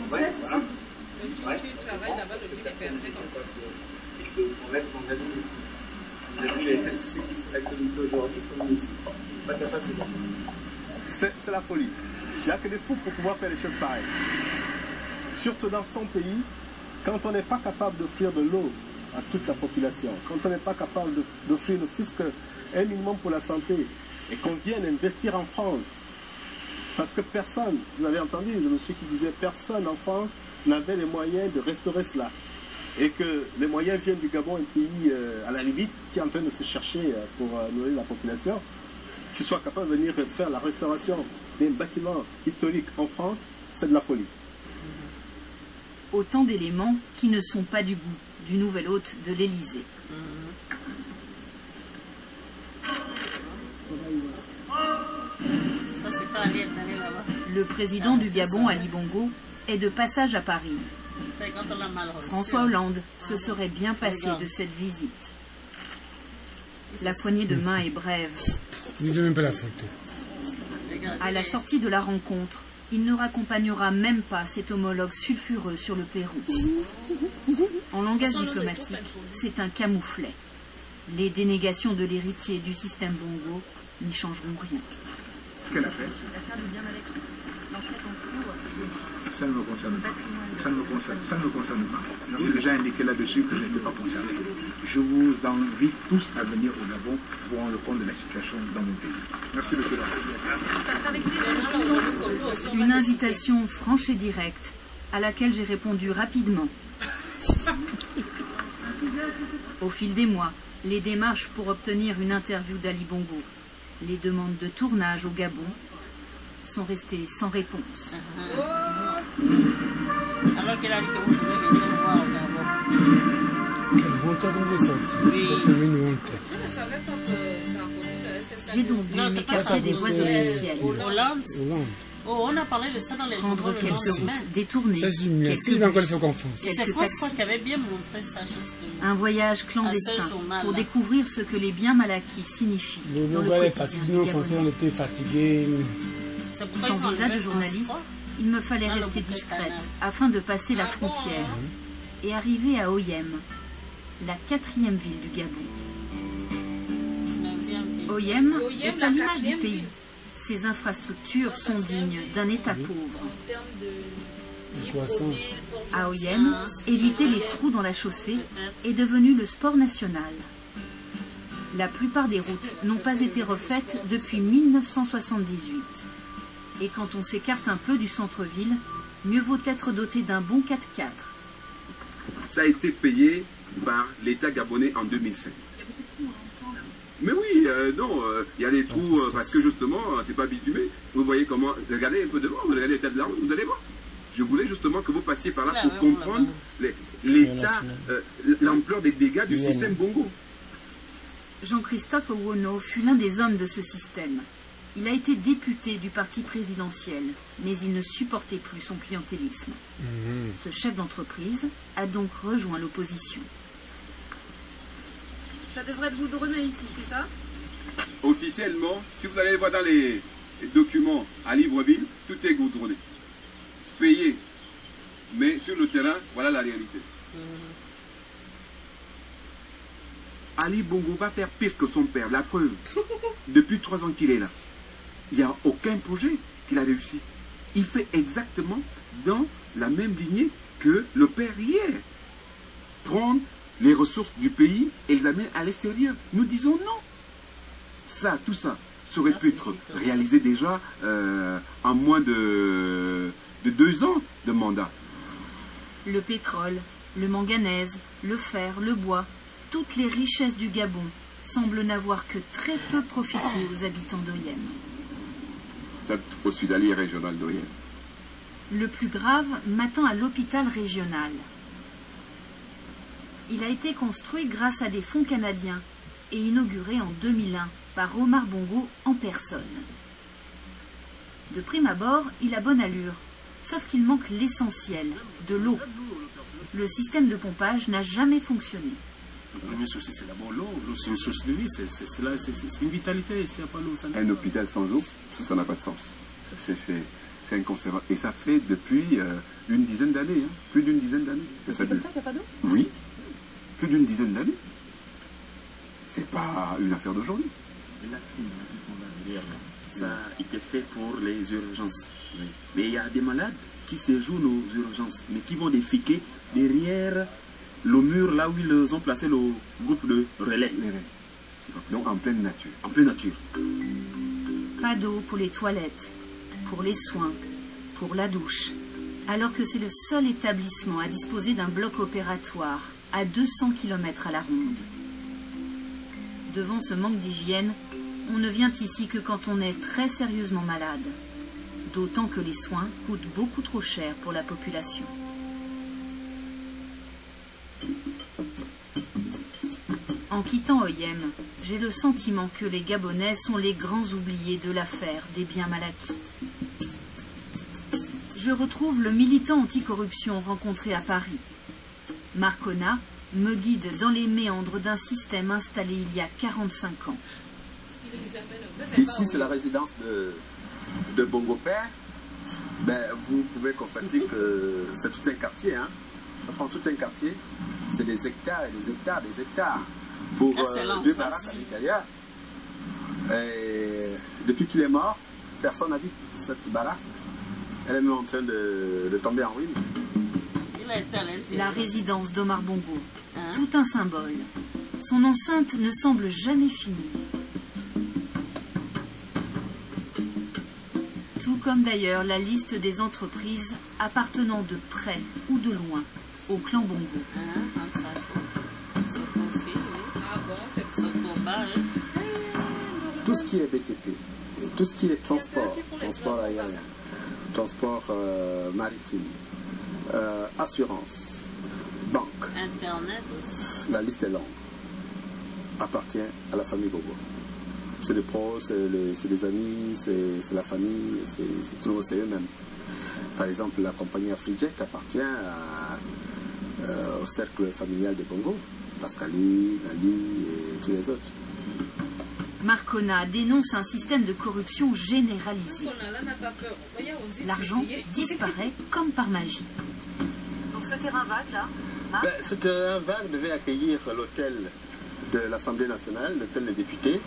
voilà. Tu travailles là-bas, le truc est percé comme ça. Je peux vous mettre mon avis. Vous avez vu les activités aujourd'hui sont ici. Pas capable de faire. C'est la folie. Il n'y a que des fous pour pouvoir faire des choses pareilles. Surtout dans son pays, quand on n'est pas capable d'offrir de l'eau à toute la population, quand on n'est pas capable d'offrir ne fût-ce qu'un minimum pour la santé, et qu'on vienne investir en France, parce que personne, vous avez entendu le monsieur qui disait, personne en France n'avait les moyens de restaurer cela. Et que les moyens viennent du Gabon, un pays à la limite qui est en train de se chercher pour nourrir la population, qui soit capable de venir faire la restauration d'un bâtiment historique en France, c'est de la folie. Autant d'éléments qui ne sont pas du goût du nouvel hôte de l'Élysée. Le président du Gabon, Ali Bongo, est de passage à Paris. François Hollande se serait bien passé de cette visite. La poignée de main est brève. À la sortie de la rencontre, il ne raccompagnera même pas cet homologue sulfureux sur le Pérou. En langage diplomatique, c'est un camouflet. Les dénégations de l'héritier du système Bongo n'y changeront rien. Quelle affaire? Ça ne me concerne pas. Ça ne me concerne pas. J'ai déjà indiqué là-dessus que je n'étais pas concerné. Je vous invite tous à venir au Gabon pour rendre compte de la situation dans mon pays. Merci, monsieur. Une invitation franche et directe à laquelle j'ai répondu rapidement. Au fil des mois, les démarches pour obtenir une interview d'Ali Bongo, les demandes de tournage au Gabon sont restées sans réponse. Alors qu'elle a dit que vous pouvez venir voir au Gabon. J'ai donc dû m'écarter des voies officielles. On a parlé de ça dans les prendre quelques routes détournées, quelques taxis. Un voyage clandestin pour découvrir ce que les biens mal acquis signifient dans le quotidien du Gabonais. Sans visa de journaliste, il me fallait rester discrète afin de passer la frontière et arriver à Oyem, la 4e ville du Gabon. Oyem est à l'image du pays. Ses infrastructures sont dignes d'un État pauvre. À Oyem, éviter les trous dans la chaussée est devenu le sport national. La plupart des routes n'ont pas été refaites depuis 1978. Et quand on s'écarte un peu du centre-ville, mieux vaut être doté d'un bon 4x4. Ça a été payé par l'État gabonais en 2005. Mais oui, non, il y a des trous parce que justement, c'est pas bitumé. Vous voyez comment, regardez un peu devant, vous regardez l'état de la route, vous allez voir. Je voulais justement que vous passiez par là pour comprendre l'état, l'ampleur des dégâts du système Bongo. Jean-Christophe Owono fut l'un des hommes de ce système. Il a été député du parti présidentiel, mais il ne supportait plus son clientélisme. Ce chef d'entreprise a donc rejoint l'opposition. Ça devrait être goudronné ici, c'est ça? Officiellement, si vous allez voir dans les documents à Libreville, tout est goudronné. Payé. Mais sur le terrain, voilà la réalité. Ali Bongo va faire pire que son père, la preuve. Depuis 3 ans qu'il est là. Il n'y a aucun projet qu'il a réussi. Il fait exactement dans la même lignée que le père hier. Prendre les ressources du pays et les amener à l'extérieur. Nous disons non. Ça, tout ça, ça aurait pu être réalisé déjà en moins de 2 ans de mandat. Le pétrole, le manganèse, le fer, le bois, toutes les richesses du Gabon semblent n'avoir que très peu profité aux habitants d'Oyem. C'est hospitalier régional d'Oyem. Le plus grave m'attend à l'hôpital régional. Il a été construit grâce à des fonds canadiens et inauguré en 2001 par Omar Bongo en personne. De prime abord, il a bonne allure, sauf qu'il manque l'essentiel, de l'eau. Le système de pompage n'a jamais fonctionné. Le premier souci, c'est d'abord l'eau. L'eau, c'est une source de vie, c'est une vitalité. S'il n'y a pas l'eau, ça n'a pas. Un hôpital sans eau, ça n'a pas de sens. C'est inconcevable. Et ça fait depuis une dizaine d'années, hein, plus d'une dizaine d'années. C'est comme ça qu'il n'y a pas d'eau? Oui, plus d'une dizaine d'années. C'est pas une affaire d'aujourd'hui. Ça a été fait pour les urgences. Oui. Mais il y a des malades qui séjournent aux urgences, mais qui vont déféquer derrière le mur là où ils ont placé le groupe de relais. Donc en pleine nature. En pleine nature. Pas d'eau pour les toilettes, pour les soins, pour la douche, alors que c'est le seul établissement à disposer d'un bloc opératoire à 200 km à la ronde. Devant ce manque d'hygiène, on ne vient ici que quand on est très sérieusement malade, d'autant que les soins coûtent beaucoup trop cher pour la population. En quittant Oyem, j'ai le sentiment que les Gabonais sont les grands oubliés de l'affaire des biens mal acquis. Je retrouve le militant anticorruption rencontré à Paris. Marcona me guide dans les méandres d'un système installé il y a 45 ans. Ici, c'est la résidence de Bongo Père. Ben, vous pouvez constater que c'est tout un quartier. Hein. Ça prend tout un quartier. C'est des hectares et des hectares, des hectares. Pour 2 baraques à l'intérieur. Depuis qu'il est mort, personne n'habite cette baraque. Elle est même en train de tomber en ruine. La résidence d'Omar Bongo, tout un symbole. Son enceinte ne semble jamais finie. Tout comme d'ailleurs la liste des entreprises appartenant de près ou de loin au clan Bongo. Tout ce qui est BTP, et tout ce qui est transport aérien, transport maritime, assurance, banque, Internet aussi. La liste est longue, appartient à la famille Bongo. C'est des pros, c'est des amis, c'est la famille, c'est tout le monde, c'est eux-mêmes. Par exemple, la compagnie Afrijet appartient au cercle familial de Bongo, Pascali, Nali et tous les autres. Marcona dénonce un système de corruption généralisé. L'argent disparaît comme par magie. Donc ce terrain vague là, ce terrain vague devait accueillir l'hôtel de l'Assemblée nationale, l'hôtel des députés.